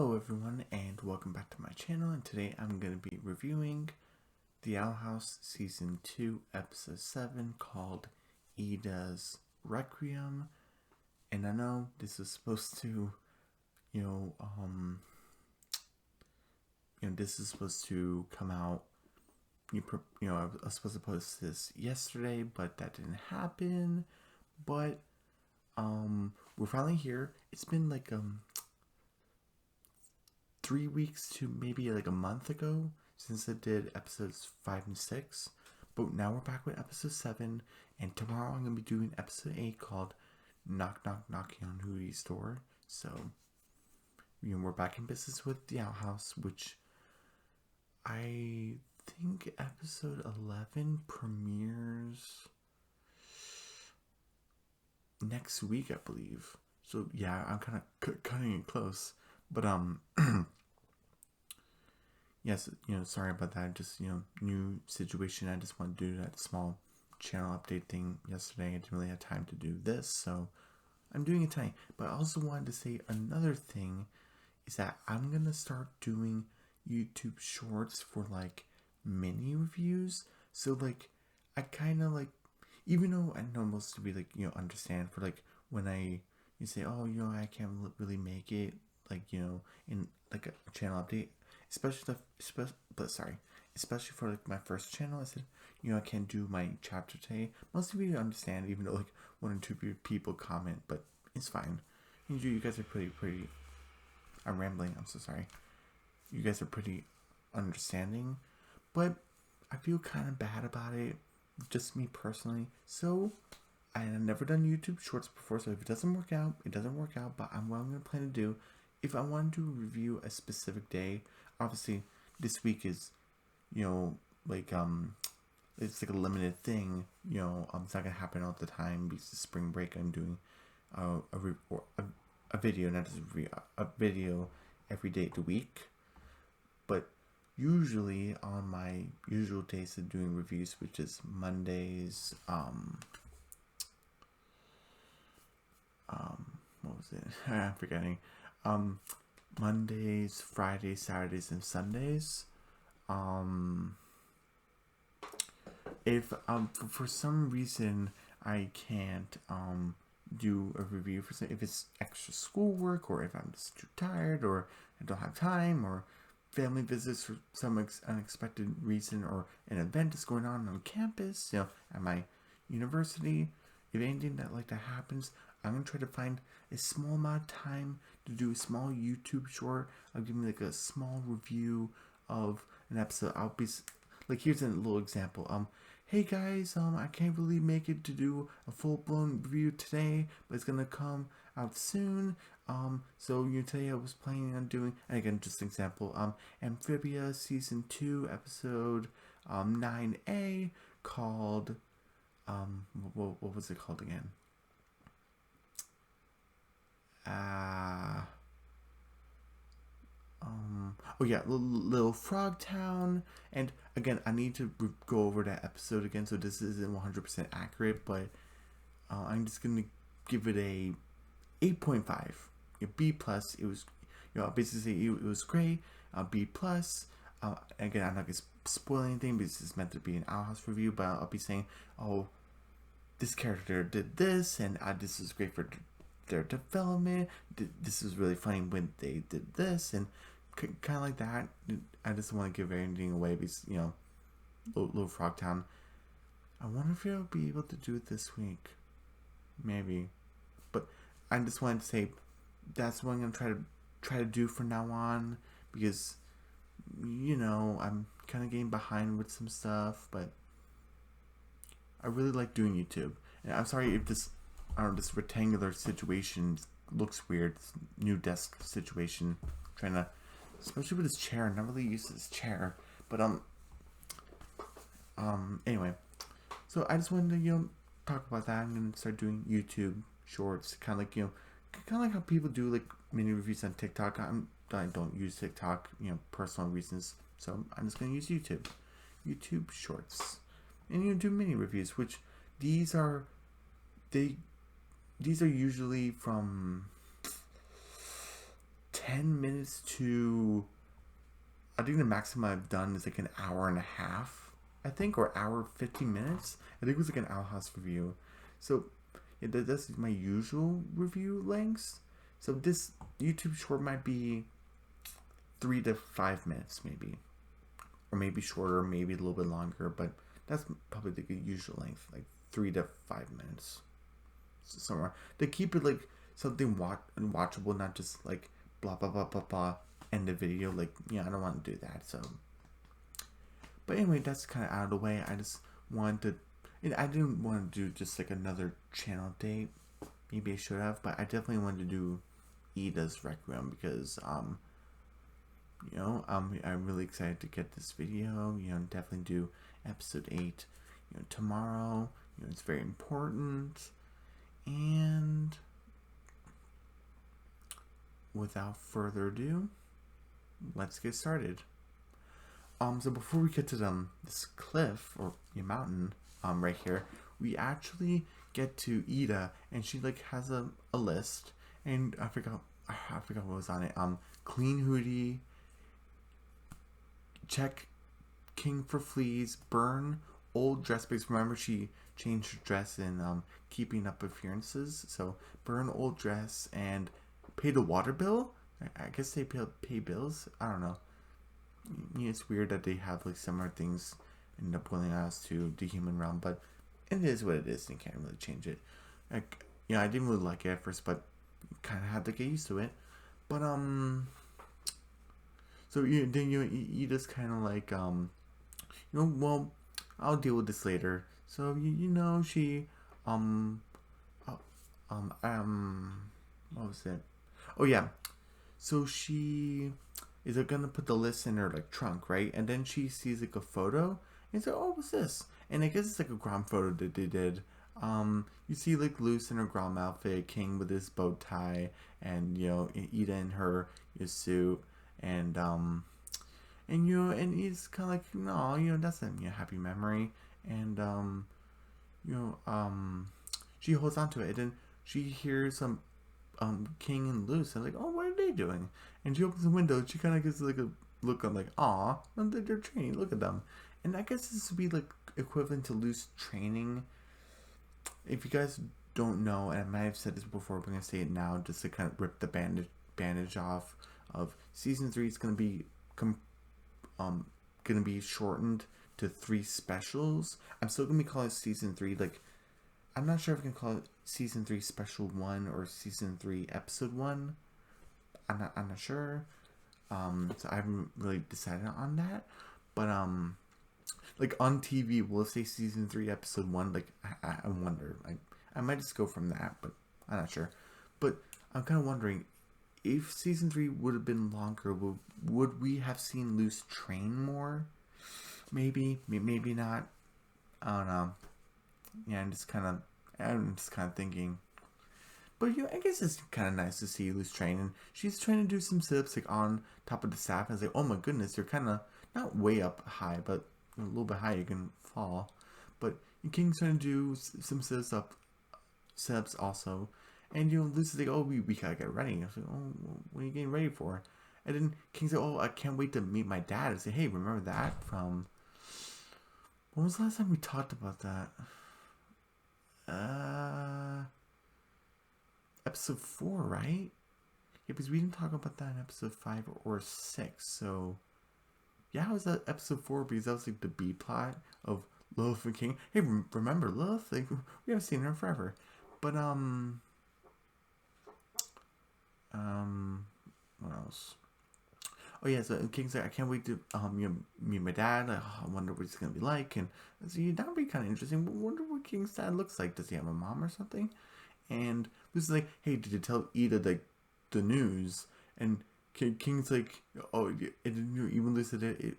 Hello everyone and welcome back to my channel, and today I'm going to be reviewing The Owl House Season 2 Episode 7 called Ida's Requiem. And I know this is supposed to, this is supposed to come out, I was supposed to post this yesterday, but that didn't happen. But, we're finally here. It's been like, 3 weeks to maybe like a month ago since I did episodes 5 and 6, but now we're back with episode 7, and tomorrow I'm going to be doing episode 8 called Knock Knock Knocking on Hooty's Door. So, we're back in business with the Owl House, which I think episode 11 premieres next week, I believe. So yeah, I'm kind of cutting it close, but yes, sorry about that. Just, new situation. I just want to do that small channel update thing yesterday. I didn't really have time to do this, so I'm doing it tonight. But I also wanted to say another thing is that I'm going to start doing YouTube shorts for like mini reviews. So like, I kind of like, even though I know most of you like, understand for like when you say, oh, I can't really make it, like, in like a channel update. Especially for like my first channel, I said, I can't do my chapter today. Most of you understand, even though like 1 or 2 people comment, but it's fine. You guys are pretty. I'm rambling. I'm so sorry. You guys are pretty understanding, but I feel kind of bad about it. Just me personally. So I've never done YouTube shorts before, so if it doesn't work out, it doesn't work out. But what I'm gonna plan to do, if I want to review a specific day, obviously this week is, like it's like a limited thing. It's not gonna happen all the time because it's spring break. I'm doing a video, not just a video every day of the week. But usually on my usual days of doing reviews, which is Mondays, what was it? I'm forgetting. Mondays, Fridays, Saturdays, and Sundays. If for some reason I can't do a review for if it's extra schoolwork, or if I'm just too tired, or I don't have time, or family visits for some unexpected reason, or an event is going on campus, at my university, if anything like that happens, I'm gonna try to find a small amount of time to do a small YouTube short. I'll give me like a small review of an episode. I'll be like, here's a little example. Hey guys, I can't really make it to do a full-blown review today, but it's gonna come out soon. So today I was planning on doing, and again, just an example, Amphibia Season 2 Episode 9A called, what was it called again? Oh yeah, Little Frog Town. And again, I need to go over that episode again, so this isn't 100% accurate, but I'm just gonna give it a 8.5. B plus. It was, basically it was great. B plus. Again, I'm not gonna spoil anything because it's meant to be an Owl House review, but I'll be saying, oh, this character did this, and this is great for their development. This is really funny when they did this, and kind of like that. I just want to give anything away because, Little Frog Town. I wonder if I'll be able to do it this week. Maybe. But I just wanted to say that's what I'm going to try to do from now on, because, I'm kind of getting behind with some stuff, but I really like doing YouTube. And I'm sorry if this rectangular situation looks weird. This new desk situation. Trying to, especially with this chair. I'm not really used to this chair. But, anyway. So I just wanted to, talk about that. I'm going to start doing YouTube shorts. Kind of like how people do, like, mini reviews on TikTok. I don't use TikTok, personal reasons. So I'm just going to use YouTube shorts. And do mini reviews, which these are usually from 10 minutes to, I think the maximum I've done is like an hour and a half, I think, or hour 15 minutes. I think it was like an Owl House review. So yeah, that's my usual review lengths. So this YouTube short might be 3 to 5 minutes, maybe, or maybe shorter, maybe a little bit longer. But that's probably the usual length, like 3 to 5 minutes, somewhere. To keep it like something watchable, not just like blah blah blah blah blah. End the video. Like, yeah, I don't want to do that. So, but anyway, that's kind of out of the way. I just wanted to. I didn't want to do just like another channel date. Maybe I should have, but I definitely wanted to do Ida's Requiem because I'm really excited to get this video. Definitely do episode 8. Tomorrow. It's very important. And without further ado, let's get started. So before we get to this cliff or mountain right here, we actually get to Ida, and she like has a list, and I forgot what was on it. Clean hoodie, check king for fleas, burn old dress, because remember she changed her dress in Keeping Up Appearances. So burn old dress and pay the water bill. I guess they pay bills. I don't know. It's weird that they have like similar things end up boiling us to the human realm, but it is what it is. You can't really change it. I didn't really like it at first, but kind of had to get used to it. But so you just kind of like well, I'll deal with this later. So she what was it? Oh yeah. So she is gonna put the list in her like trunk, right? And then she sees like a photo and says, "Oh, what's this?" And I guess it's like a Grom photo that they did. You see like Luce in her Grom outfit, King with his bow tie, and Ida in her suit, and he's kind of like, no, that's a happy memory, and she holds on to it, and then she hears some King and Luce, and like, oh, what are they doing? And she opens the window. She kind of gives like a look of like, aw, they're training. Look at them. And I guess this would be like equivalent to Luce training. If you guys don't know, and I might have said this before, but I'm gonna say it now, just to kind of rip the bandage off of season 3. It's gonna be shortened to 3 specials. I'm still gonna be calling it season 3. Like, I'm not sure if I can call it season 3 special 1 or season 3 episode 1. I'm not sure. So I haven't really decided on that. But like on TV, will it say season 3 episode 1? Like I wonder. I might just go from that, but I'm not sure. But I'm kind of wondering if season 3 would have been longer. Would we have seen Luce train more? Maybe not. I don't know. Yeah, I'm just kind of thinking. But I guess it's kind of nice to see Luce training. She's trying to do some sit-ups like on top of the staff, and it's like, oh my goodness, you're kind of not way up high, but a little bit high, you can fall. But King's trying to do some sit-ups also, and Luce is like, oh, we gotta get ready. I was like, oh, what are you getting ready for? And then King's like, oh, I can't wait to meet my dad. I say, hey, remember that from? When was the last time we talked about that? Episode 4, right? Yeah, because we didn't talk about that in episode 5 or 6. So yeah, how was that episode 4? Because that was like the B plot of Lilith and King. Hey, remember Lilith? Like, we haven't seen her forever. But what else? Oh yeah, so King's like, I can't wait to meet my dad. Like, oh, I wonder what he's gonna be like, and so that would be kind of interesting. But wonder what King's dad looks like. Does he have a mom or something? And Lucy's like, hey, did you tell Ida the news? And King's like, oh, even Lucy did it.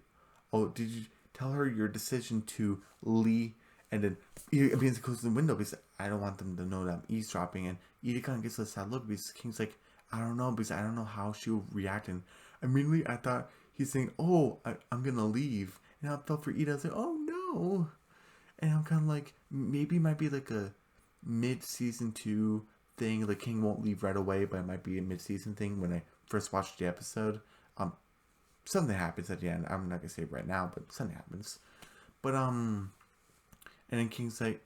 Oh, did you tell her your decision to leave? And then he begins to close the window because I don't want them to know that I'm eavesdropping. And Ida kind of gets a sad look because King's like, I don't know, because I don't know how she'll react. And immediately I thought he's saying, oh, I'm gonna leave. And I felt for Ida. I was like, oh no. And I'm kind of like, maybe it might be like a mid-season 2 thing. Like, King won't leave right away, but it might be a mid-season thing when I first watched the episode, something happens at the end. I'm not gonna say it right now, but something happens. But and then King's like,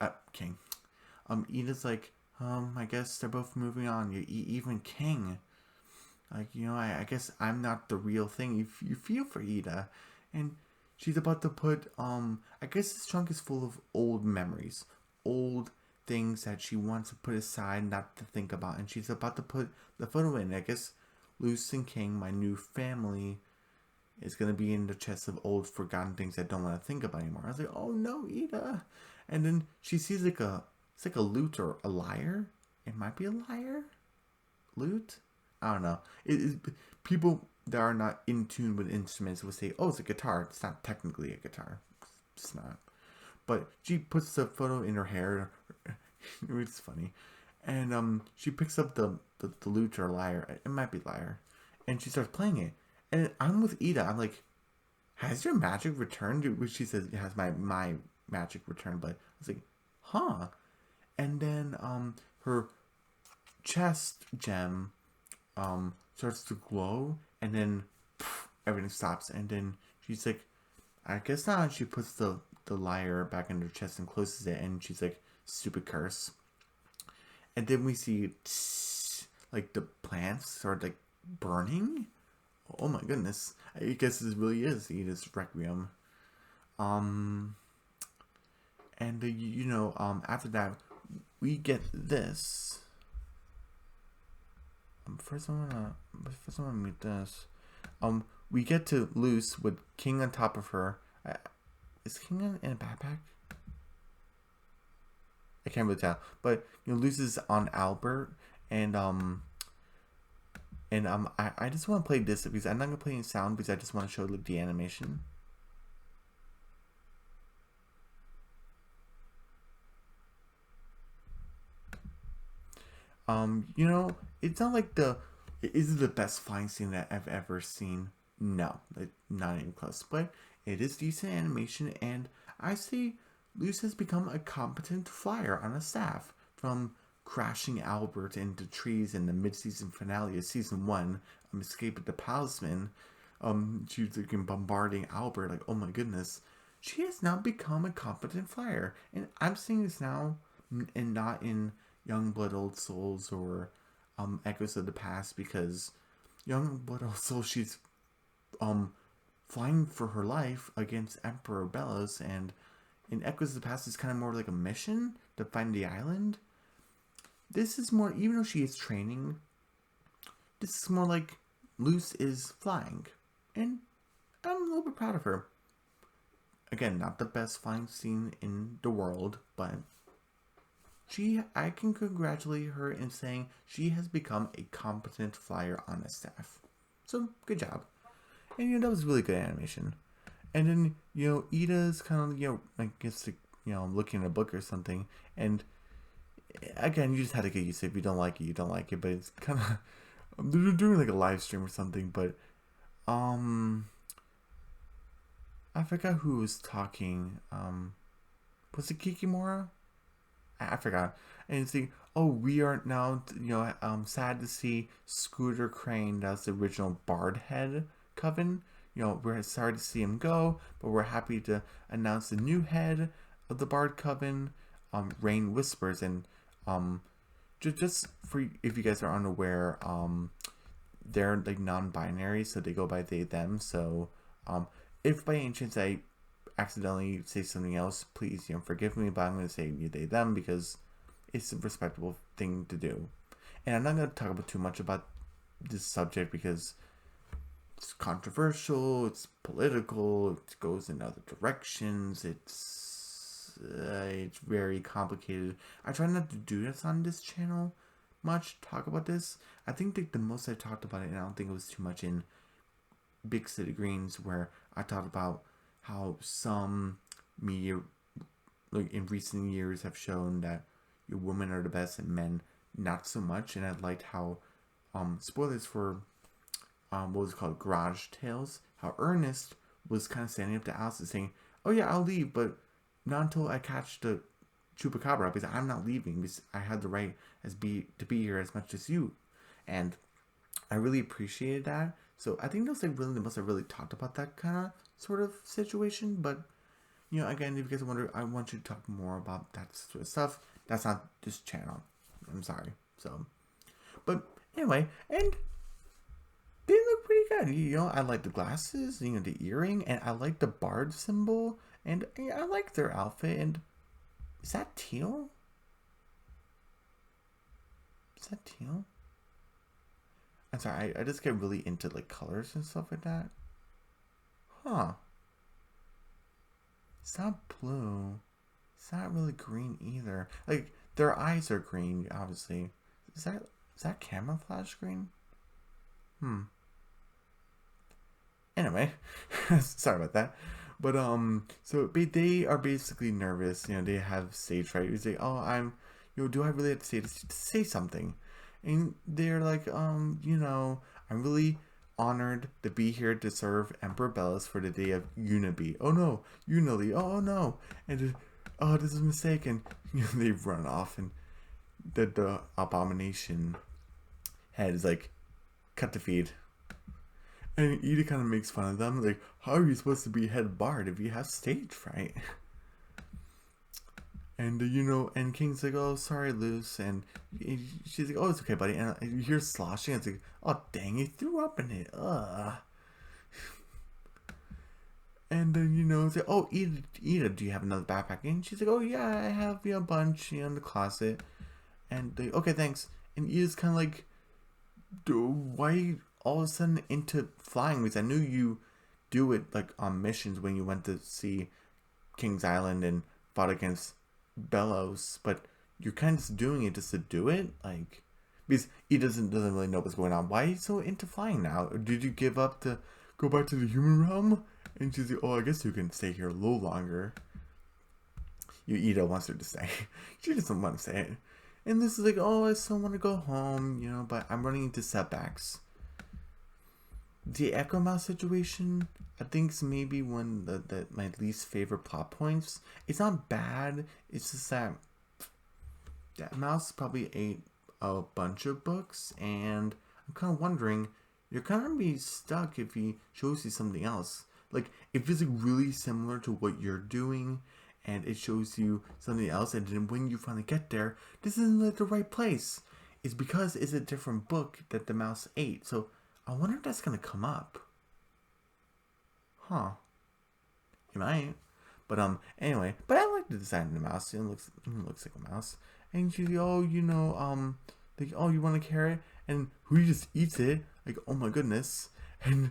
Ida's like, I guess they're both moving on. Even King, like, I guess I'm not the real thing. You feel for Ida, and she's about to put, I guess this trunk is full of old memories, old things that she wants to put aside, not to think about, and she's about to put the photo in. I guess Luce and King, my new family, is gonna be in the chest of old forgotten things I don't want to think about anymore. I was like, oh no, Ida. And then she sees it's like a lute or a lyre. It might be a lyre? Lute? I don't know. People that are not in tune with instruments will say, oh, it's a guitar. It's not technically a guitar. It's not. But she puts the photo in her hair. It's funny. And she picks up the lute or lyre. It might be lyre. And she starts playing it. And I'm with Ida. I'm like, has your magic returned? Which she says, it has my magic returned. But I was like, huh. And then her chest gem starts to glow. And then everything stops. And then she's like, I guess not. She puts the lyre back in her chest and closes it. And she's like, stupid curse. And then we see like the plants start like burning. Oh my goodness. I guess this really is Ida's Requiem. And after that we get this. First I wanna meet this. We get to Luce with King on top of her. Is King in a backpack? I can't really tell. But Luce is on Albert, and I just want to play this because I'm not gonna play in sound because I just want to show like the animation. It's not like is it the best flying scene that I've ever seen? No, like, not even close. But it is decent animation, and I see Luce has become a competent flyer on a staff. From crashing Albert into trees in the mid-season finale of season 1, escape at the Palisman, she was like bombarding Albert, like, oh my goodness. She has now become a competent flyer. And I'm seeing this now, and not in Young Blood Old Souls or Echoes of the Past, because Young Blood Old Souls, she's flying for her life against Emperor Bellos, and in Echoes of the Past, it's kind of more like a mission to find the island. This is more, even though she is training, this is more like Luce is flying. And I'm a little bit proud of her. Again, not the best flying scene in the world, but I can congratulate her in saying she has become a competent flyer on a staff. So, good job. And, that was really good animation. And then, Ida's kind of, I guess, looking at a book or something. And, again, you just had to get used to it. If you don't like it, you don't like it. But it's kind of, they're doing like a live stream or something. But, I forgot who was talking. Was it Kikimora? I forgot. And see, we are now, sad to see Scooter Crane, that's the original Bard head coven. We're sorry to see him go, but we're happy to announce the new head of the Bard coven, Raine Whispers. And just for, if you guys are unaware, they're like non-binary, so they go by they, them. So if by any chance I accidentally say something else, please forgive me, but I'm going to say they, them, because it's a respectable thing to do. And I'm not going to talk about too much about this subject because it's controversial, it's political, it goes in other directions, it's very complicated. I try not to do this on this channel much, talk about this. I think the most I talked about it, and I don't think it was too much in Big City Greens, where I talked about how some media, like in recent years, have shown that women are the best and men not so much. And I liked how, spoilers for, what was it called, Garage Tales, how Ernest was kind of standing up to Alice and saying, oh yeah, I'll leave, but not until I catch the Chupacabra, because I'm not leaving, because I had the right to be here as much as you. And I really appreciated that. So I think they must have really talked about that kind of sort of situation. But again, if you guys wonder, I want you to talk more about that sort of stuff. That's not this channel. I'm sorry. So, but anyway, and they look pretty good. I like the glasses, the earring, and I like the bard symbol, and I like their outfit. And is that teal? Is that teal? I'm sorry, I just get really into like colors and stuff like that. Huh. It's not blue. It's not really green either. Like their eyes are green, obviously. Is that camouflage green? Anyway, sorry about that. But so they are basically nervous. They have stage fright. You say, "Oh, do I really have to say something?" And they're like, I'm really honored to be here to serve Emperor Bellis for the day of Unibi. Oh no, Unili. Oh no, and oh, this is a mistake. And they run off, and the abomination head is like, cut the feed. And Ida kind of makes fun of them, like, how are you supposed to be head bard if you have stage fright? And and King's like, oh, sorry, Luce, and she's like, oh, it's okay, buddy. And you hear sloshing, and it's like, oh, dang, he threw up in it, And then it's like, oh, Ida, do you have another backpack? And she's like, oh yeah, I have a bunch, in the closet. And they, okay, thanks. And Ida's kind of like, why all of a sudden into flying? Because I knew you do it like on missions when you went to see King's Island and fought against Bellows, but you're kind of just doing it just to do it, like, because he doesn't really know what's going on. Why are you so into flying now? Or did you give up to go back to the human realm? And she's like, oh, I guess you can stay here a little longer. Ida wants her to stay. She doesn't want to say it. And this is like, oh, I still want to go home, but I'm running into setbacks. The Echo Mouse situation, I think, is maybe one of my least favorite plot points. It's not bad. It's just that mouse probably ate a bunch of books, and I'm kind of wondering, you're kind of be stuck if he shows you something else. Like, if it's really similar to what you're doing, and it shows you something else, and then when you finally get there, this isn't like the right place. It's because it's a different book that the mouse ate. So I wonder if that's gonna come up. Huh. It might. But anyway. But I like the design of the mouse. It looks like a mouse. And she's like, oh, like, oh, you want a carrot? And who just eats it? Like, oh my goodness. And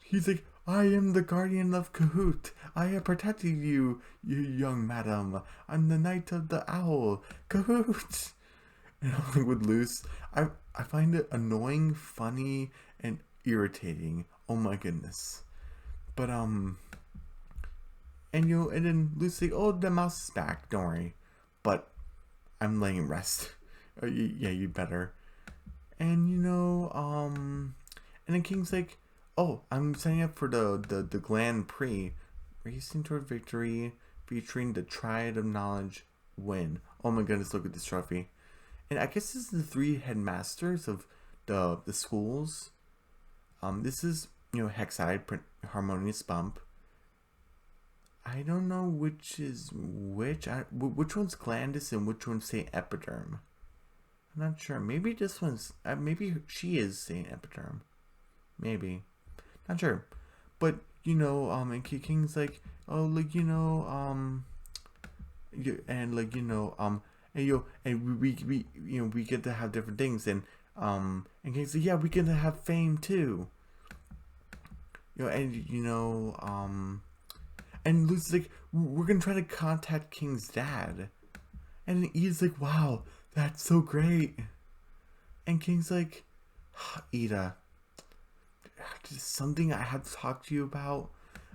he's like, I am the guardian of Kahoot. I have protected you, you young madam. I'm the knight of the owl. Kahoot. And I'm like, with Luce, I find it annoying, funny, and irritating. Oh my goodness. But and then Luce's like, oh, the mouse is back. Don't worry. But I'm letting him rest. Yeah, you better. And and then King's like, oh, I'm signing up for the Gland Prix, racing toward victory, featuring the Triad of Knowledge win. Oh my goodness, look at this trophy. And I guess this is the 3 headmasters of the schools. This is Hexide, Harmonious Bump. I don't know which is which. Which one's Glandis and which one's Saint Epiderm? I'm not sure. Maybe this one's. Maybe she is Saint Epiderm. Maybe. Not sure. But and King's like, oh, like and like and we get to have different things, and King's like, yeah, we get to have fame too. And Lucy's like, we're gonna try to contact King's dad, and Ida's like, wow, that's so great. And King's like, Ida, there's something I have to talk to you about.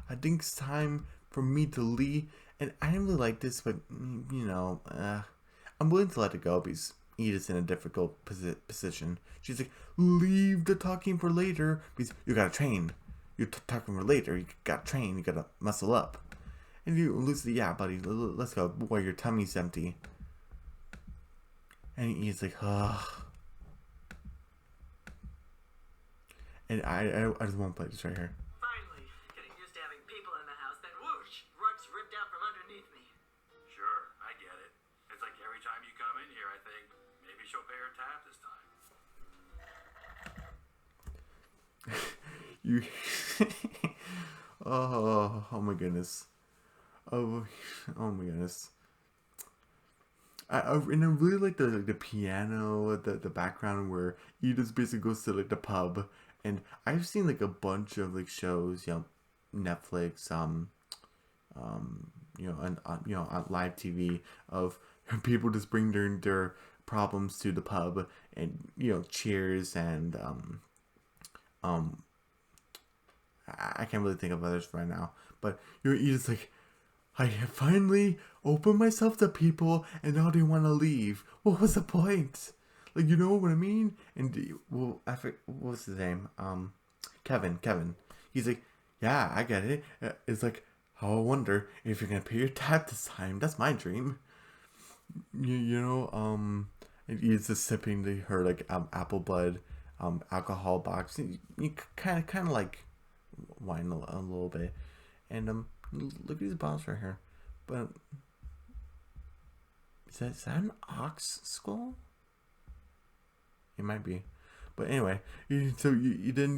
I think it's time for me to leave. And I didn't really like this, but I'm willing to let it go because Ida's in a difficult position. She's like, leave the talking for later because you gotta train. You're talking for later. You gotta train. You gotta muscle up. And Lucy, yeah, buddy, let's go. Boy, your tummy's empty. And he's like, ugh. And I just want to play this right here. Finally, getting used to having people in the house, then whoosh, rug's ripped out from underneath me. Sure, I get it. It's like every time you come in here, I think, maybe she'll pay her tab this time. You. Oh my goodness. Oh my goodness. And I really like the piano, the background where he just basically goes to like the pub, and I've seen like a bunch of like shows, Netflix, on live TV of people just bring their problems to the pub, and cheers, and I can't really think of others right now, but you just like, I finally opened myself to people, and now they want to leave. What was the point? Like, you know what I mean? And I forget, what was his name? Kevin. He's like, yeah, I get it. It's like, oh, I wonder if you're gonna pay your tab this time. That's my dream. And he's just sipping her like apple bud, alcohol box. You kind of like wine a little bit, and look at these bottles right here. But is that an ox skull? It might be, but anyway. So you then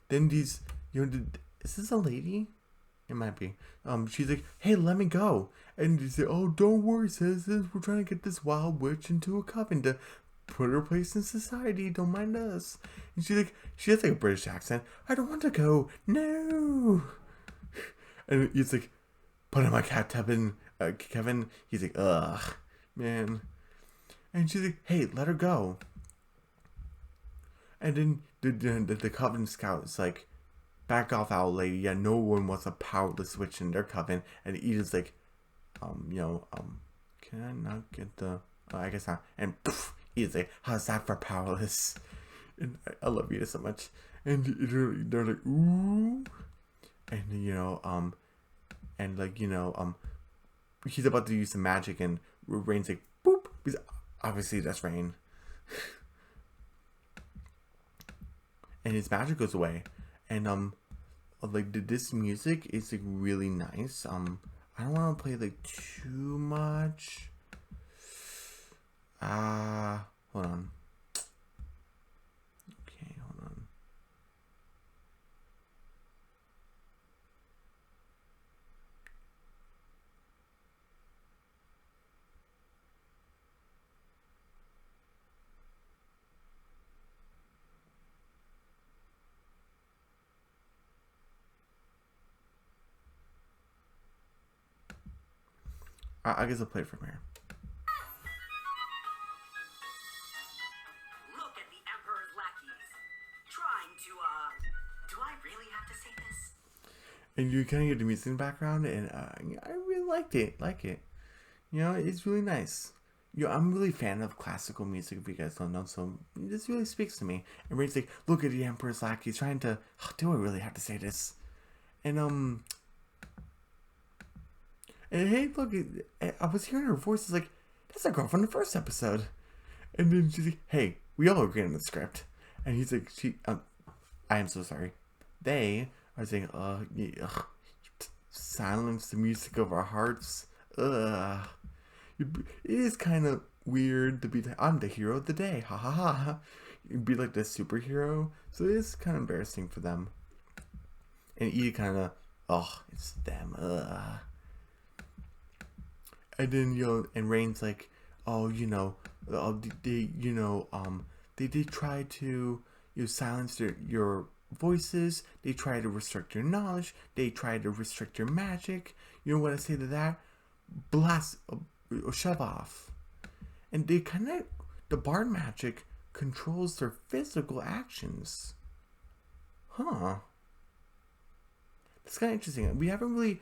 then these is this a lady? It might be. She's like, hey, let me go, and you say, oh, don't worry, sis. We're trying to get this wild witch into a coven to put her place in society. Don't mind us. And she's like, she has like a British accent. I don't want to go. No. And he's like, put on my cat Kevin. He's like, ugh, man. And she's like, hey, let her go. And then the coven scout is like, back off, owl lady. Yeah, no one wants a powerless witch in their coven. And Edith's like, can I not get the? I guess not. And poof, Edith's like, how's that for powerless? And I love Edith so much. And they're like, ooh, and he's about to use some magic, and Raine's like, boop. Because obviously that's Raine. And his magic goes away, and like this music is like really nice. I don't want to play like too much. Hold on. Okay, hold on. I guess I'll play it from here. Look at the Emperor's lackeys. Trying to, do I really have to say this? And you kind of get the music in the background, and I really liked it. Like it. It's really nice. I'm really a fan of classical music, if you guys don't know, so this really speaks to me. And Raine's like, look at the Emperor's lackeys trying to, do I really have to say this? And hey, look, I was hearing her voice. It's like, that's a girl from the first episode. And then she's like, hey, we all agree on the script. And he's like, I am so sorry. They are saying, silence the music of our hearts. It is kind of weird to be, I'm the hero of the day. Ha ha ha. You'd be like the superhero. So it is kind of embarrassing for them. And Edie kind of, it's them. And then and Raine's like, they did try to silence your voices. They try to restrict your knowledge. They try to restrict your magic. You know what I say to that? Blast, shove off. And they the bard magic controls their physical actions. Huh. That's kind of interesting. We haven't really.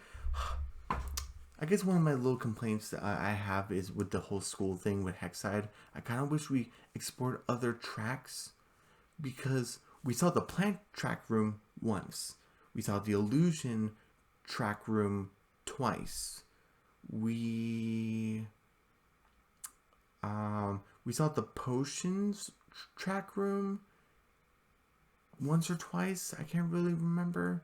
I guess one of my little complaints that I have is with the whole school thing with Hexside. I kind of wish we explored other tracks, because we saw the plant track room once. We saw the illusion track room twice. We saw the potions track room once or twice. I can't really remember.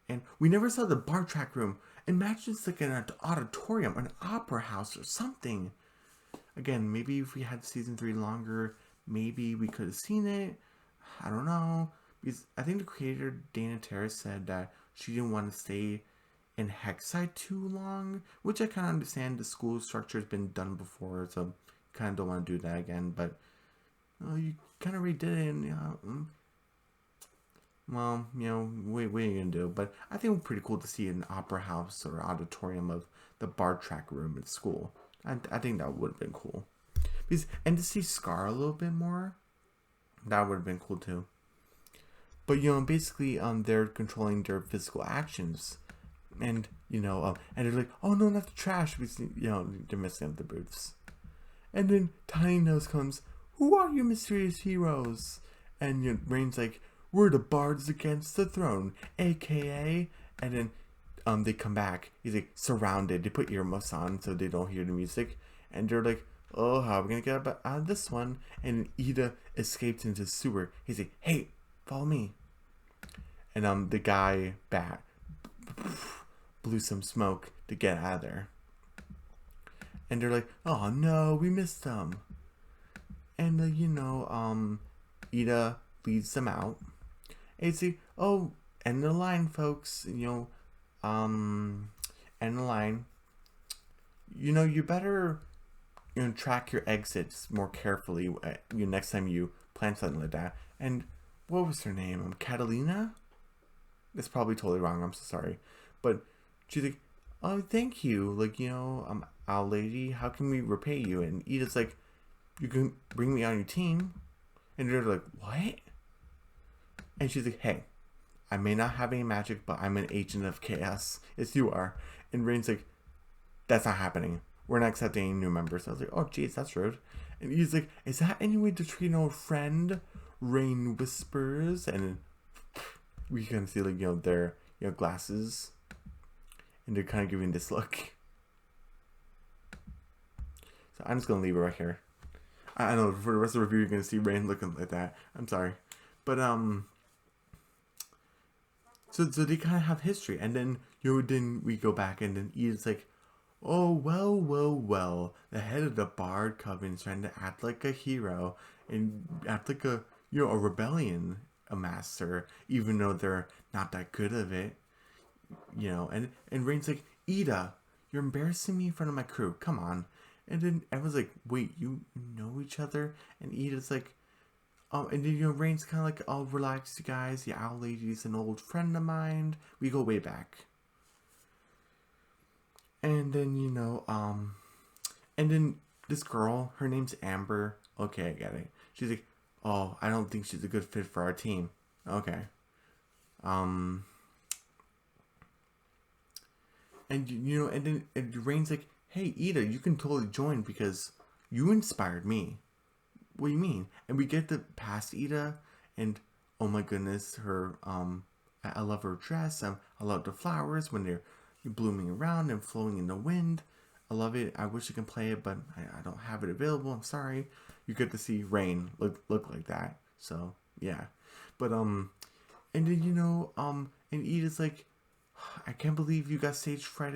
And we never saw the bar track room. Imagine it's like an auditorium, an opera house or something. Again, maybe if we had season 3 longer, maybe we could have seen it. I don't know. Because I think the creator, Dana Terrace, said that she didn't want to stay in Hexside too long, which I kind of understand. The school structure has been done before, so kind of don't want to do that again. But you kind of redid it, and well, what are you gonna do? But I think it would be pretty cool to see an opera house or auditorium of the bar track room at school. I think that would have been cool. And to see Scar a little bit more, that would have been cool too. But basically, they're controlling their physical actions, and and they're like, oh no, not the trash, because they're messing up the booths. And then Tiny Nose comes, who are you mysterious heroes? And Raine's like, we're the bards against the throne, aka, and then they come back. He's like surrounded. They put earmuffs on so they don't hear the music, and they're like, oh, how are we gonna get out of this one? And Ida escapes into the sewer. He's like, hey, follow me. And the guy bat blew some smoke to get out of there. And they're like, oh no, we missed them. And Ida leads them out. And it's like, oh, end the line, folks. End the line. You better track your exits more carefully next time you plan something like that. And what was her name? Catalina? That's probably totally wrong. I'm so sorry. But she's like, oh, thank you. Like, our lady, how can we repay you? And Ida's like, you can bring me on your team. And they're like, what? And she's like, hey, I may not have any magic, but I'm an agent of chaos. Yes, you are. And Raine's like, that's not happening. We're not accepting any new members. I was like, oh, geez, that's rude. And he's like, is that any way to treat an old friend? Raine whispers. And we can see, like, their glasses. And they're kind of giving this look. So I'm just going to leave it right here. I know, for the rest of the review, you're going to see Raine looking like that. I'm sorry. But, So they kind of have history. And then, then we go back and then Ida's like, oh, well. The head of the Bard Coven is trying to act like a hero and act like a rebellion, a master, even though they're not that good of it. And Raine's like, Ida, you're embarrassing me in front of my crew. Come on. And then everyone's like, wait, you know each other? And Ida's like, and then, Raine's kind of like, oh, relax, you guys. The Owl Lady's an old friend of mine. We go way back. And then, and then this girl, her name's Amber. Okay, I get it. She's like, oh, I don't think she's a good fit for our team. Okay. And, and then Raine's like, hey, Ida, you can totally join because you inspired me. What do you mean? And we get to past Ida, and oh my goodness, her, I love her dress. I love the flowers when they're blooming around and flowing in the wind. I love it. I wish I can play it, but I don't have it available. I'm sorry. You get to see Raine look like that. So yeah, but and then and Ida's like, I can't believe you got stage fright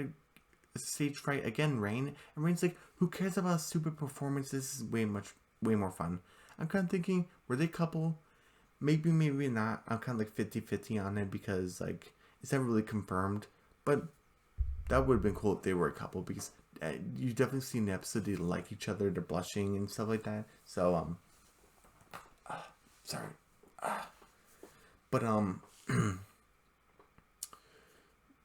again, Raine. And Raine's like, who cares about stupid performances? This is way more fun. I'm kind of thinking, were they a couple? Maybe not. I'm kind of like 50-50 on it because like it's never really confirmed. But that would have been cool if they were a couple because you definitely see in the episode they like each other, they're blushing and stuff like that. So sorry. But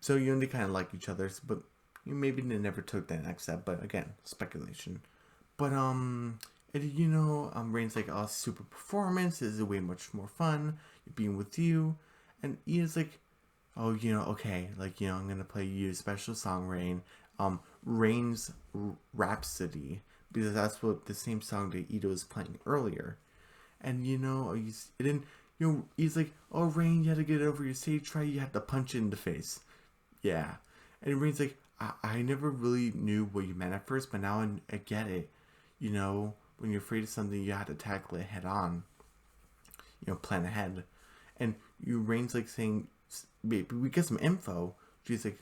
so they kind of like each other, but maybe they never took that next step. But again, speculation. But Raine's like, oh, super performance. This is way much more fun being with you. And Ida's like, oh, okay, like, I'm gonna play you a special song, Raine. Raine's Rhapsody, because that's what the same song that Ida was playing earlier. And he's like, oh, Raine, you had to get over your stage fright. You had to punch it in the face. Yeah. And Raine's like, I never really knew what you meant at first, but now I get it. When you're afraid of something, you have to tackle it head on. Plan ahead. and Raine's like saying, we get some info. She's like,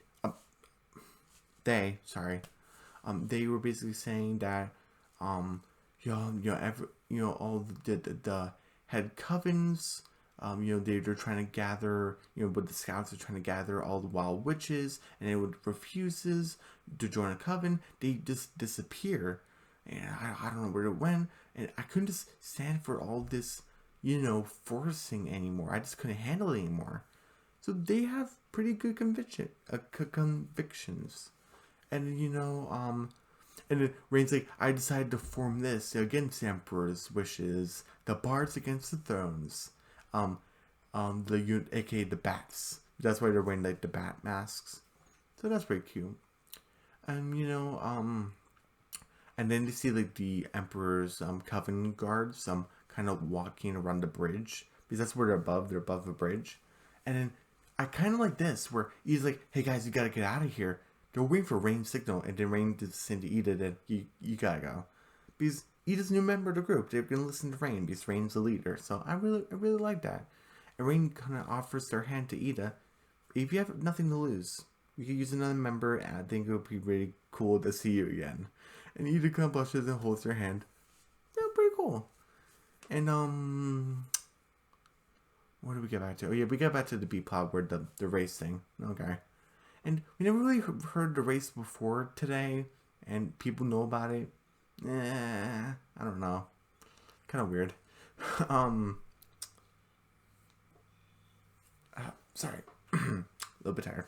they were basically saying that, all the head covens, they're trying to gather, but the scouts are trying to gather all the wild witches, and it refuses to join a coven. They just disappear, and I don't know where it went, and I couldn't just stand for all this, forcing anymore. I just couldn't handle it anymore. So they have pretty good convictions. And, and then Raine's like, I decided to form this against the Emperor's wishes. The Bards against the Thrones. AKA the Bats. That's why they're wearing, like, the bat masks. So that's pretty cute. And, and then they see, like, the Emperor's, Coven guards, kind of walking around the bridge. Because that's where they're above the bridge. And then I kind of like this, where he's like, hey guys, you gotta get out of here. They're waiting for Raine's signal, and then Raine just send to Ida that you gotta go. Because Ida's a new member of the group. They're gonna listen to Raine, because Raine's the leader. So I really like that. And Raine kind of offers their hand to Ida. If you have nothing to lose, you could use another member, and I think it would be really cool to see you again. And Ida kind of blushes and holds their hand. Yeah, pretty cool. And, what did we get back to? Oh, yeah, we got back to the B-plot where the race thing. Okay. And we never really heard the race before today, and people know about it. I don't know. Kind of weird. Sorry. A little bit tired.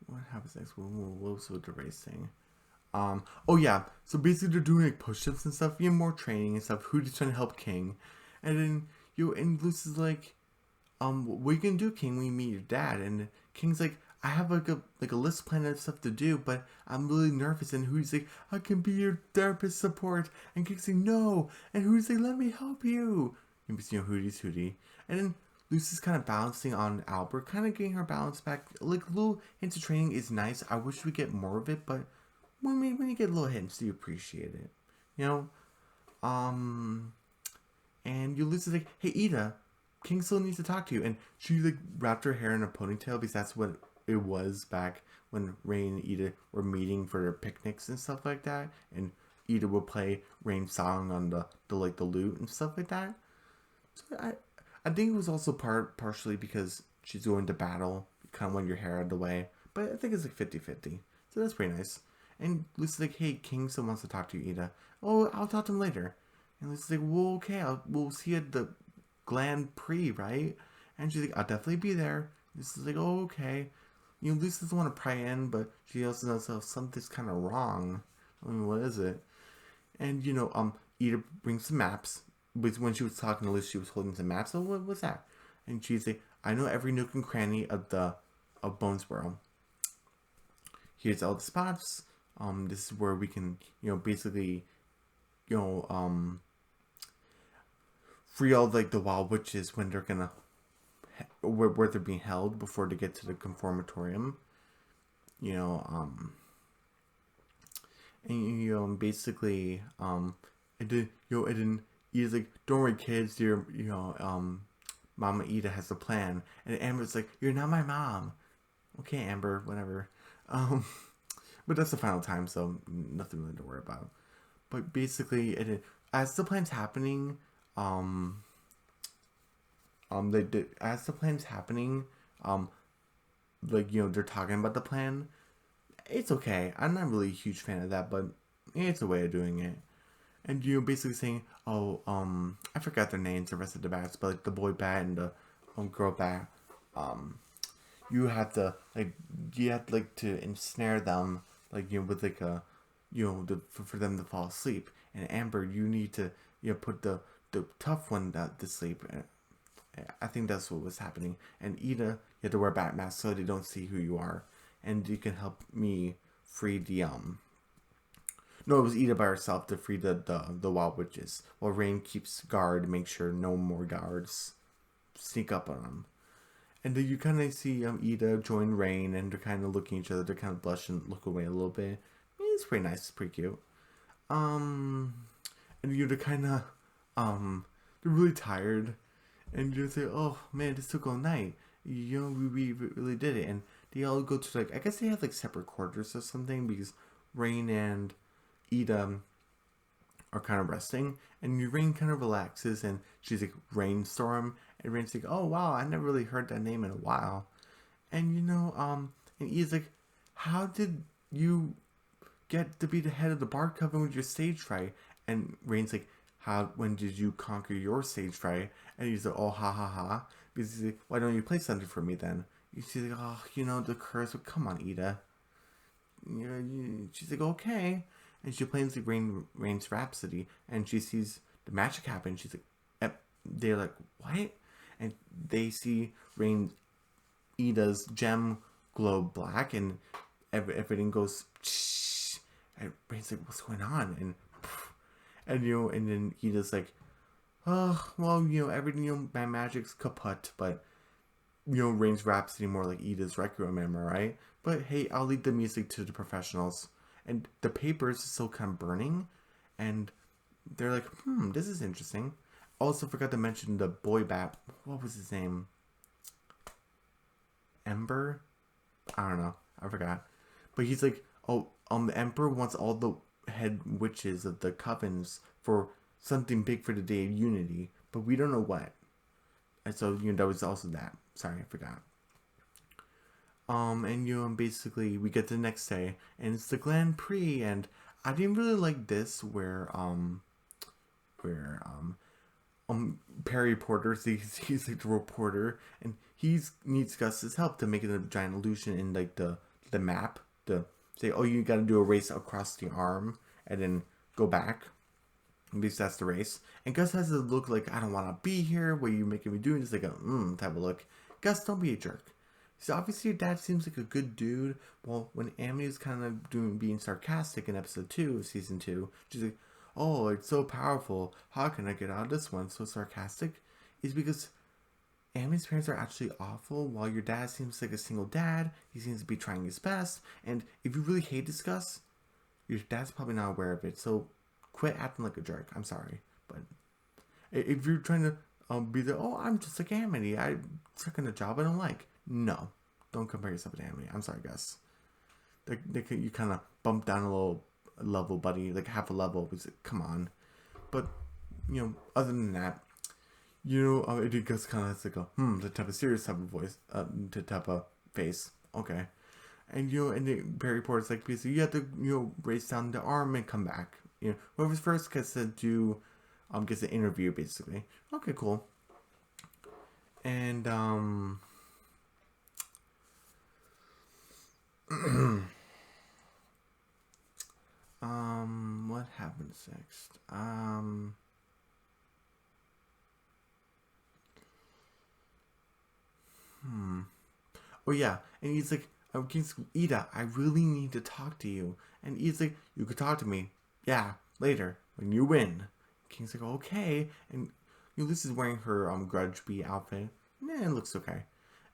What happens next? What was with the race thing? Oh yeah, so basically they're doing like push-ups and stuff, more training and stuff. Who's trying to help King, and then and Lucy's like, what are you gonna do, King, when you meet your dad? And King's like, I have like a list plan of stuff to do, but I'm really nervous. And Who's like, I can be your therapist support. And King's like, no. And Who's like, let me help you. You see, Hootie's Hootie. And then Lucy's kind of balancing on Albert, kind of getting her balance back. Like a little into training is nice. I wish we get more of it, but when you get little hints, you appreciate it, and Lucy's like, hey Ida, King still needs to talk to you, and she like wrapped her hair in a ponytail because that's what it was back when Raine and Ida were meeting for their picnics and stuff like that, and Ida would play Raine's song on the lute and stuff like that. So I think it was also partially because she's going to battle, you kind of want your hair out of the way, but I think it's like 50-50, so that's pretty nice. And Lucy's like, hey, King still wants to talk to you, Ida. Oh, I'll talk to him later. And Lucy's like, well, okay, we'll see you at the Gland Prix, right? And she's like, I'll definitely be there. Lucy's like, oh, okay. Lucy doesn't want to pry in, but she also knows something's kind of wrong. I mean, what is it? And, Ida brings some maps. But when she was talking to Lucy, she was holding some maps. So what was that? And she's like, I know every nook and cranny of Bonesboro. Here's all the spots. This is where we can, basically, free all like the wild witches when they're gonna, where they're being held before they get to the conformatorium. And basically, and then Ida's like, don't worry, kids, Mama Ida has a plan, and Amber's like, you're not my mom. Okay, Amber, whatever. But that's the final time, so nothing really to worry about. But basically, as the plan's happening, they're talking about the plan. It's okay. I'm not really a huge fan of that, but it's a way of doing it. And basically saying, I forgot their names, the rest of the bats, but like the boy bat and the girl bat, you have to to ensnare them, with like a, for them to fall asleep. And Amber, you need to, put the tough one to sleep. I think that's what was happening. And Ida, you have to wear a bat mask so they don't see who you are. And you can help me free the, no, it was Ida by herself to free the wild witches, while Raine keeps guard to make sure no more guards sneak up on them. And then you kind of see Ida join Raine, and they're kind of looking at each other. They're kind of blush and look away a little bit. It's pretty nice. It's pretty cute. And you're kind of, they're really tired. And you say, oh man, this took all night. You know, we really did it. And they all go to like, I guess they have like separate quarters or something because Raine and Ida are kind of resting. And Raine kind of relaxes and she's like, Rainstorm. And Raine's like, oh wow, I never really heard that name in a while. And and Ida's like, how did you get to be the head of the bar coven with your stage fright? And Raine's like, when did you conquer your stage fright? And he's like, oh, ha ha ha. Because he's like, why don't you play something for me then? She's like, oh, the curse. But come on, Ida. She's like, okay. And she plays the Raine's Rhapsody. And she sees the magic happen. She's like, they're like, what? And they see Ida's gem glow black. And everything goes, shh. And Raine's like, what's going on? And then Ida's like, oh, well, everything, my magic's kaput, but, Raine's Rhapsody more like Ida's Requiem, am I right? But hey, I'll leave the music to the professionals. And the paper is still kind of burning, and they're like, this is interesting. Also forgot to mention the boy bat. What was his name? Ember? I don't know. I forgot. But he's like, the Emperor wants all the head witches of the covens for something big for the Day of Unity, but we don't know what. And so, that was also that. Sorry, I forgot. And basically we get the next day, and it's the Gland Prix, and I didn't really like this where Perry Porter, he's like the reporter, and he needs Gus's help to make it a giant illusion in like the map to say, oh, you got to do a race across the arm and then go back. At least that's the race. And Gus has a look like, I don't want to be here. What are you making me do? And just like a type of look. Gus, don't be a jerk. So obviously your dad seems like a good dude. Well, when Amy is kind of being sarcastic in episode 2 of season 2, she's like, oh, it's so powerful. How can I get out of this one? So sarcastic is because Amy's parents are actually awful, while your dad seems like a single dad. He seems to be trying his best. And if you really hate this Gus, your dad's probably not aware of it. So quit acting like a jerk. I'm sorry. But if you're trying to be there, oh, I'm just like Amity. I took in a job I don't like. No. Don't compare yourself to Amity. I'm sorry, Gus. You kind of bump down a little level, buddy. Like half a level. Come on. But, other than that, it just kind of has like the type of serious type of voice, the type of face. Okay. And, and the Perry Porter's like, basically, you have to, race down the arm and come back. Whoever's first gets to do, gets an interview, basically. Okay, cool. And, what happens next? Oh yeah, and he's like, Ida, I really need to talk to you. And he's like, you could talk to me. Yeah, later, when you win. King's like, okay. And Lucy's wearing her Grudge Bee outfit. It looks okay.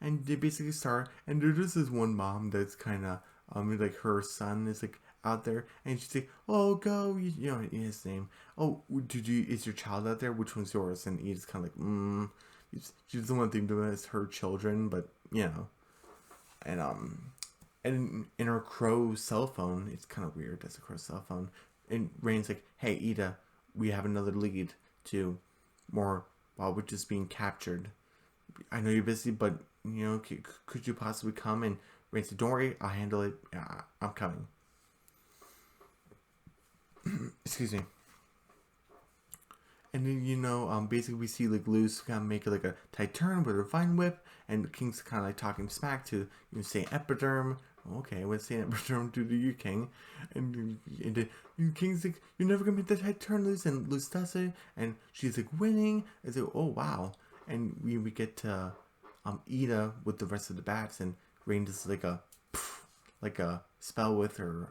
And they basically start, and there's this one mom that's kind of, like her son is like out there, and she's like, oh, go, his name. Oh, is your child out there? Which one's yours? And he's kind of like, she doesn't want to think of it as her children, but, and in her crow cell phone, it's kind of weird, that's a crow cell phone, and Raine's like, hey, Ida, we have another lead to more while we're just being captured. I know you're busy, but, could you possibly come? And Raine's like, don't worry, I'll handle it. Yeah, I'm coming. Excuse me. And then, basically we see like Luz kind of make like a tight turn with her vine whip, and King's kind of like talking smack to Saint Epiderm. Okay, what's Saint Epiderm do to you, King? And King's like, you're never gonna make that tight turn, Luz, and Luz does it, and she's like winning. It's like, oh wow, and we get to Ida with the rest of the bats, and Raine does like a spell with her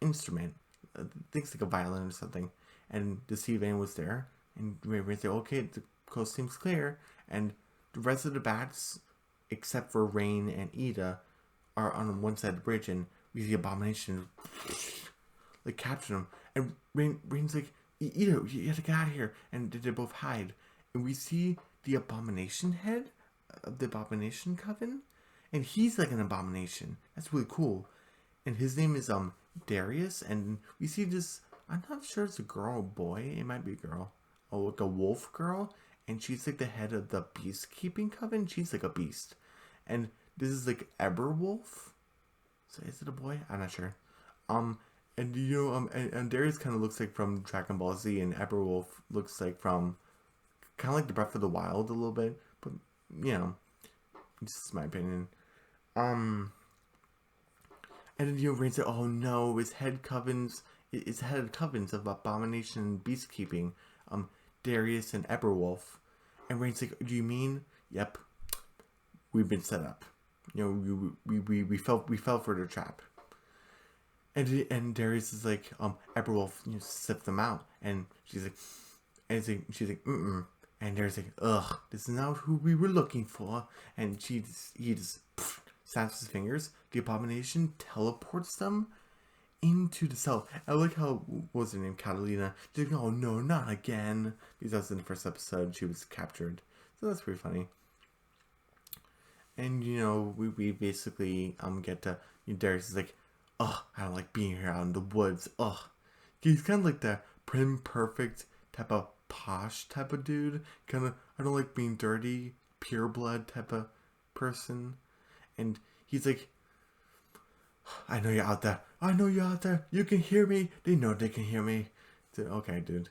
instrument. I think it's like a violin or something. And the Sylvain was there, and Raine said, okay, the coast seems clear, and the rest of the bats, except for Raine and Ida, are on one side of the bridge, and we see Abomination like capture him, and Raine's like, you have to get out of here, and they both hide, and we see the Abomination head of the Abomination Coven, and he's like an abomination. That's really cool, and his name is Darius, and we see this. I'm not sure it's a girl or boy. It might be a girl. Oh, like a wolf girl, and she's like the head of the Beastkeeping Coven. She's like a beast, and this is like Eberwolf. So is it a boy? I'm not sure. And and Darius kind of looks like from Dragon Ball Z, and Eberwolf looks like from kind of like the Breath of the Wild a little bit, but this is my opinion. And then Raine said, "Oh no, his head of covens of Abomination and Beastkeeping, Darius and Eberwolf." And Raine's like, "Do you mean?" "Yep, we've been set up. We fell for their trap." And Darius is like, Eberwolf, sift them out, and she's like, mm. And Darius is like, ugh, this is not who we were looking for. And he just snaps his fingers. The Abomination teleports them into the cell. I like how, what was her name, Catalina? She's like, oh no, not again. Because that was in the first episode, she was captured. So that's pretty funny. And we basically get to, Darius is like, ugh, I don't like being here out in the woods. Ugh. He's kind of like the prim, perfect type of posh type of dude. Kind of, I don't like being dirty, pure blood type of person. And he's like, I know you're out there. I know you're out there. You can hear me. They know they can hear me. So, okay, dude.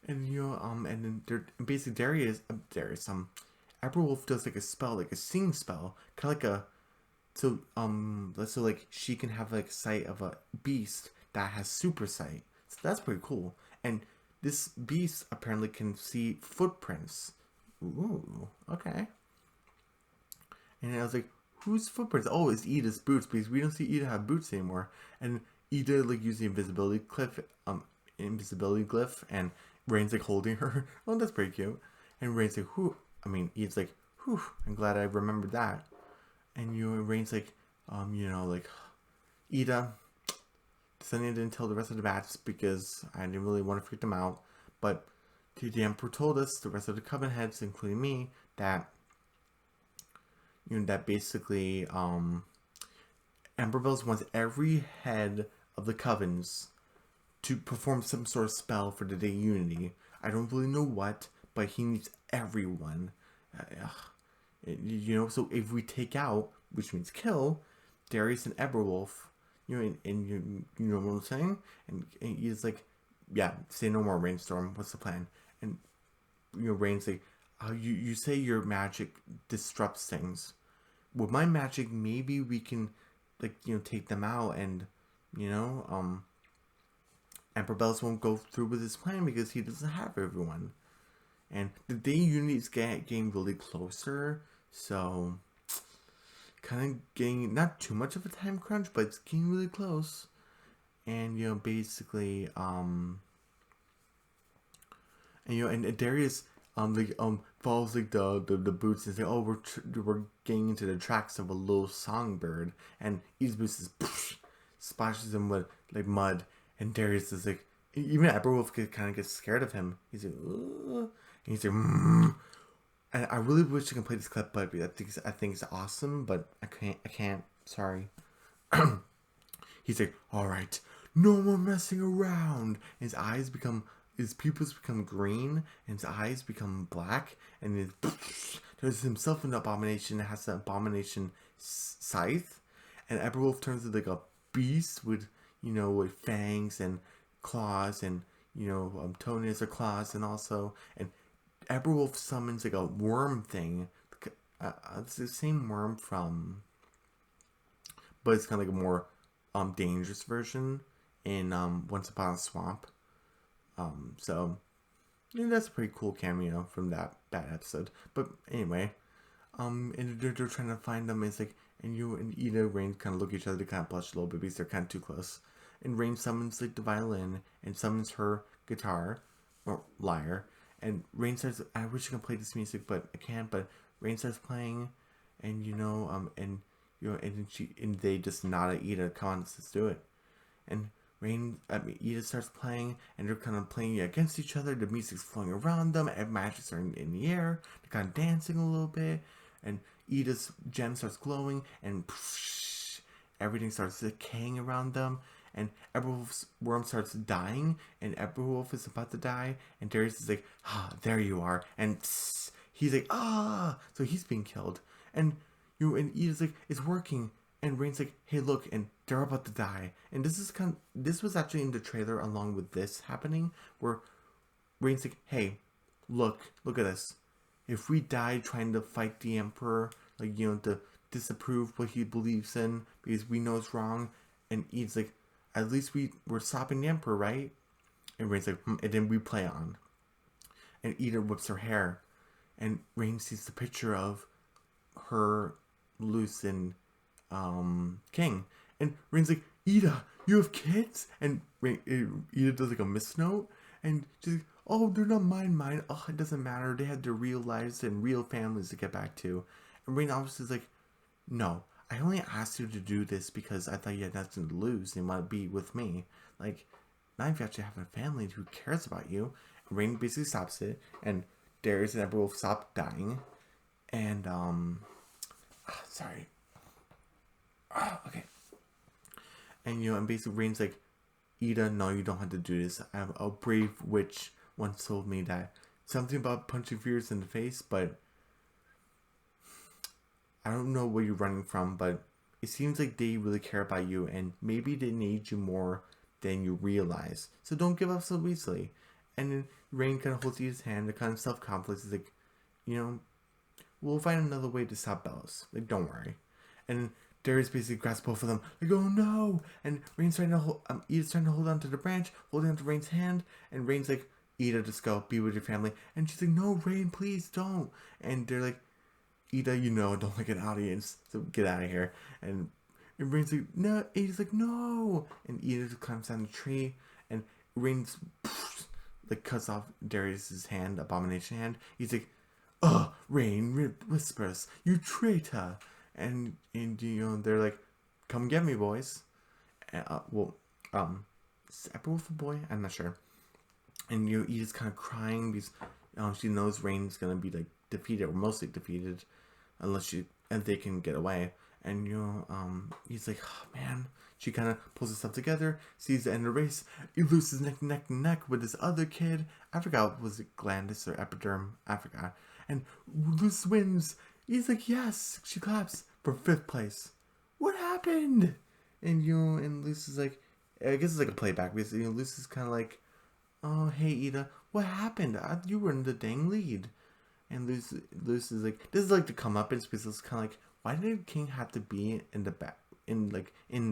And and then basically Darius, Eberwolf does like a spell, like a sing spell, kind of like a. So like she can have like sight of a beast that has super sight. So that's pretty cool. And this beast apparently can see footprints. Ooh, okay. And I was like, whose footprints? Oh, it's Ida's boots, because we don't see Ida have boots anymore. And Ida like using invisibility glyph, and Raine's like holding her. Oh, that's pretty cute. And Raine's like, whew. Ida's like, whew, I'm glad I remembered that. And Raine's like, like, Ida, Sunny didn't tell the rest of the bats because I didn't really want to freak them out. But the Emperor told us, the rest of the Coven heads, including me, that that basically Emperor Bells wants every head of the Covens to perform some sort of spell for the Day Unity. I don't really know what, but he needs everyone. So if we take out, which means kill, Darius and Eberwolf, and you know what I'm saying? And he's like, yeah, say no more, Rainstorm. What's the plan? And Raine's like, you say your magic disrupts things. With my magic, maybe we can, take them out, and Emperor Bells won't go through with his plan because he doesn't have everyone. And the Day Unity is getting really closer, so kind of getting not too much of a time crunch, but it's getting really close. And basically, and Darius follows the boots and say, oh, we're getting into the tracks of a little songbird, and each boots is splashes him with like mud, and Darius is like, even Eberwolf kind of gets scared of him. He's like, ugh. And he's like, and I really wish I could play this clip, but I think it's awesome, but I can't. Sorry. He's like, all right, no more messing around. And his pupils become green, and his eyes become black, and there's himself an abomination that has the abomination scythe, and Eberwolf turns into like a beast with with fangs and claws, and toenails or claws, and Eberwolf summons like a worm thing. It's the same worm but it's kind of like a more dangerous version in Once Upon a Swamp. So that's a pretty cool cameo from that episode. But anyway, and they're trying to find them. It's like, and you and Ida, Raine kind of look at each other. They kind of blush a little bit because they're kind of too close. And Raine summons like the violin and summons her guitar or lyre. And Raine says, I wish I could play this music, but I can't. But Raine starts playing, and and and they just nod at Ida, come on, let's do it. And Ida starts playing, and they're kind of playing against each other. The music's flowing around them, and magics are in the air. They're kind of dancing a little bit, and Ida's gem starts glowing, and everything starts decaying around them. And Eberwolf's worm starts dying, and Eberwolf is about to die, and Darius is like, there you are. And he's like, so he's being killed. And and Ida's like, it's working. And Raine's like, hey, look, and they're about to die. And this was actually in the trailer along with this happening, where Raine's like, hey, look at this. If we die trying to fight the Emperor, to disapprove what he believes in because we know it's wrong, and Ida's like, at least we're stopping the Emperor, right? And Raine's like, and then we play on. And Ida whips her hair, and Raine sees the picture of her, Luce, and King, and Raine's like, Ida, you have kids? And Ida does like a misnote, and she's like, oh, they're not mine. Oh, it doesn't matter. They had their real lives and real families to get back to. And Raine obviously is like, no, I only asked you to do this because I thought you had nothing to lose and you want to be with me. Like, now if you actually have a family who cares about you. And Raine basically stops it, and Darius and everyone stop dying. And sorry. Okay. And and basically Raine's like, Ida, no, you don't have to do this. A brave witch once told me that something about punching fears in the face, but I don't know where you're running from, but it seems like they really care about you, and maybe they need you more than you realize. So don't give up so easily. And then Raine kind of holds Ida's hand, the kind of self-confidence is like, we'll find another way to stop Bellos. Like, don't worry. And Darius basically grasps both of them, like, oh no! And Raine's trying to Ida's trying to hold on to the branch, holding on to Raine's hand, and Raine's like, Ida, just go, be with your family. And she's like, no, Raine, please don't. And they're like, Ida, don't like an audience, so get out of here. And Raine's like, no. Ida's like, no. And Ida just climbs down the tree, and Raine's cuts off Darius's hand, Abomination hand. He's like, Raine whispers, you traitor. And they're like, come get me, boys. Is Eberwolf a boy? I'm not sure. And Ida's kind of crying because she knows Raine's gonna be like defeated, or mostly defeated, unless they can get away. And he's like, oh man. She kind of pulls herself together, sees the end of the race. He loses neck to neck with this other kid. I forgot, was it Glandis or Epiderm? I forgot. And Luce wins. He's like, yes. She claps for 5th place. What happened? And and Luce is like, I guess it's like a playback because Luce is kind of like, oh hey Ida, what happened? You were in the dang lead. And Luce is like, this is like the comeuppance because it's kind of like, why did King have to be in the back, in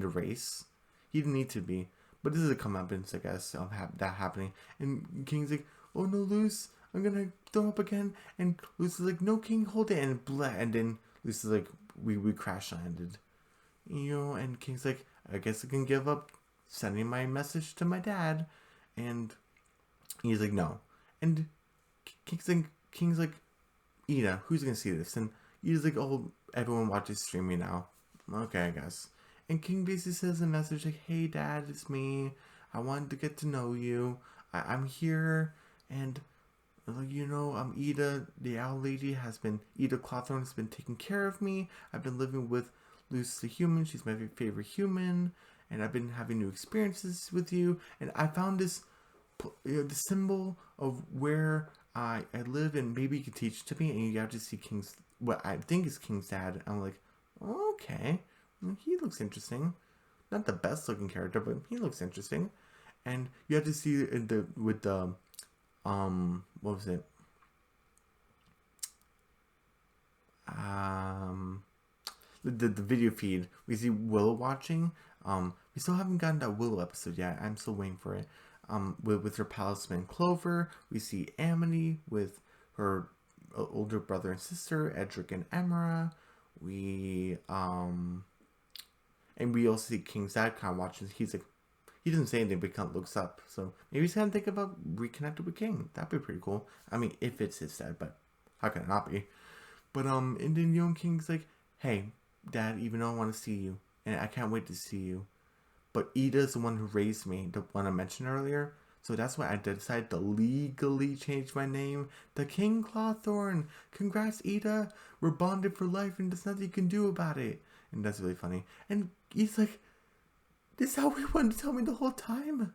the race? He didn't need to be, but this is a comeuppance, I guess, of that happening. And King's like, oh no, Luce, I'm gonna throw up again. And Luce is like, no, King, hold it. And blah. And then Luce is like, we crash landed. And King's like, I guess I can give up sending my message to my dad. And he's like, no. And King's like, Ida, who's gonna see this? And Ida's like, oh, everyone watches streaming now. Okay, I guess. And King basically says a message like, hey dad, it's me. I wanted to get to know you. I'm here. And Ida, the owl lady Ida Clawthorne has been taking care of me. I've been living with Luce the human. She's my favorite human. And I've been having new experiences with you. And I found this, the symbol of where I live, and maybe you can teach it to me. And you have to see what I think is King's dad. I'm like, okay, he looks interesting. Not the best looking character, but he looks interesting. And you have to see what was it? The video feed. We see Willow watching. We still haven't gotten that Willow episode yet. I'm still waiting for it. With her palisman Clover. We see Amity with her older brother and sister, Edric and Emera. And we also see King's dad kind of watching. He's like, he doesn't say anything, but he kind of looks up. So maybe he's kind of thinking about reconnecting with King. That'd be pretty cool. I mean, if it's his dad, but how can it not be? But and then King's like, hey, Dad, even though I want to see you, and I can't wait to see you, but Ida's the one who raised me, the one I mentioned earlier. So that's why I decided to legally change my name to King Clawthorn. Congrats, Ida. We're bonded for life and there's nothing you can do about it. And that's really funny. And he's like, this is how we wanted to tell me the whole time.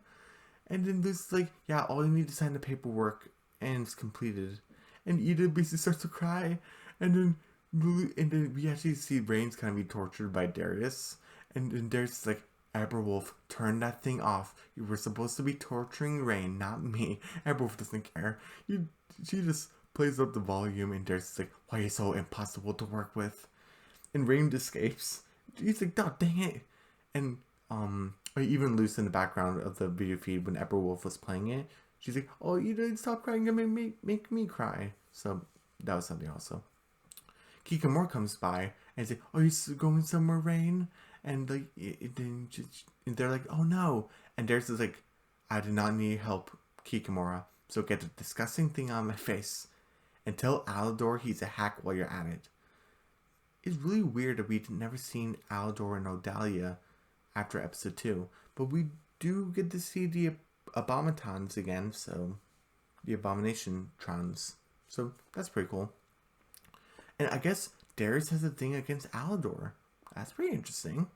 And then Lucy's like, yeah, all you need to sign the paperwork and it's completed. And Ida basically starts to cry. And then we actually see Raine's kind of be tortured by Darius. And then Darius is like, Aberwolf, turn that thing off. You were supposed to be torturing Raine, not me. Aberwolf doesn't care. She just plays up the volume and Darius is like, why are you so impossible to work with? And Raine escapes. He's like, oh, dang it. And even Luce in the background of the video feed when Aberwolf was playing it, she's like, oh, you didn't stop crying and make me cry. So that was something also. Kikimora comes by and says, "Oh, you going somewhere, Raine?" And like, then they're like, "Oh no!" And Darius is like, "I did not need help, Kikimora. So get the disgusting thing on my face, and tell Alador he's a hack while you're at it." It's really weird that we'd never seen Alador and Odalia after episode 2, but we do get to see the Abominatons again. So the Abomination Trons. So that's pretty cool. And I guess Darius has a thing against Alador. That's pretty interesting.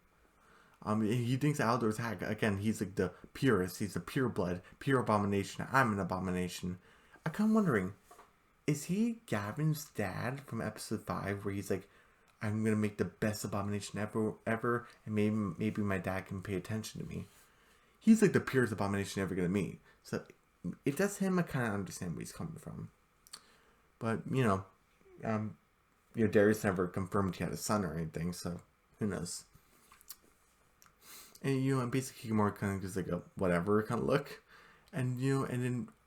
He thinks Alador's hack. Again, he's like the purest. He's a pure blood, pure abomination. I'm an abomination. I'm kind of wondering, is he Gavin's dad from episode 5, where he's like, I'm gonna make the best abomination ever, and maybe my dad can pay attention to me. He's like the purest abomination ever gonna meet. So if that's him, I kind of understand where he's coming from. But Darius never confirmed he had a son or anything, so who knows? And and basically Kikimora kind of gives like a whatever kind of look, and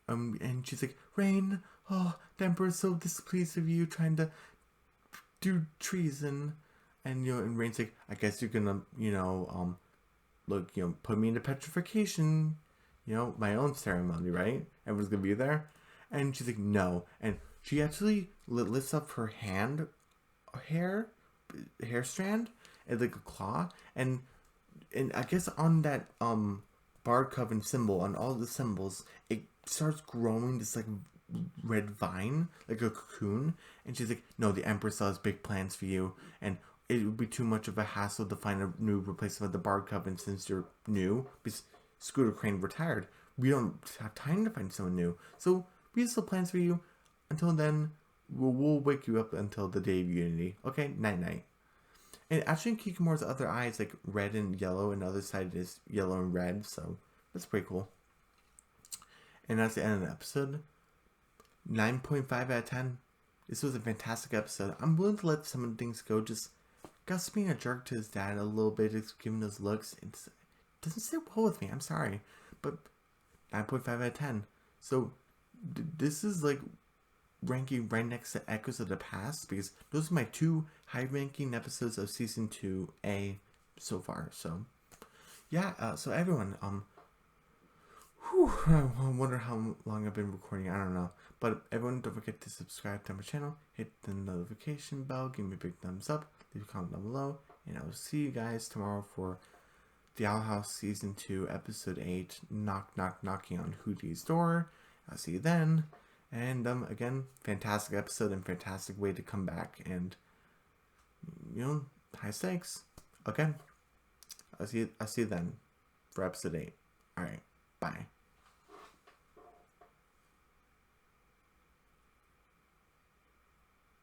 and she's like, Raine, oh, the Emperor's so displeased with you trying to do treason, and and Raine's like, I guess you're gonna put me into petrification, my own ceremony, right? Everyone's gonna be there, and she's like, no, and she actually lifts up her hair strand as like a claw, and I guess on that Bard Coven symbol, on all the symbols, it starts growing this like red vine, like a cocoon, and she's like, no, the Emperor still has big plans for you, and it would be too much of a hassle to find a new replacement of the Bard Coven since you're new, because Scooter Crane retired. We don't have time to find someone new, so we have still plans for you. Until then, we'll wake you up until the day of Unity. Okay, night-night. And actually, Kikimora's other eye is like red and yellow, and the other side is yellow and red, so that's pretty cool. And that's the end of the episode. 9.5 out of 10. This was a fantastic episode. I'm willing to let some of the things go. Just Gus being a jerk to his dad a little bit, just giving those looks. It doesn't sit well with me. I'm sorry. But 9.5 out of 10. So this is like ranking right next to Echoes of the Past, because those are my 2 high-ranking episodes of Season 2A so far. So, yeah, so everyone, I wonder how long I've been recording, I don't know. But everyone, don't forget to subscribe to my channel, hit the notification bell, give me a big thumbs up, leave a comment down below, and I will see you guys tomorrow for The Owl House Season 2, Episode 8, Knock Knock Knocking on Hootie's Door. I'll see you then. And again, fantastic episode and fantastic way to come back, and high stakes. Okay, I'll see you then for episode 8. All right, bye.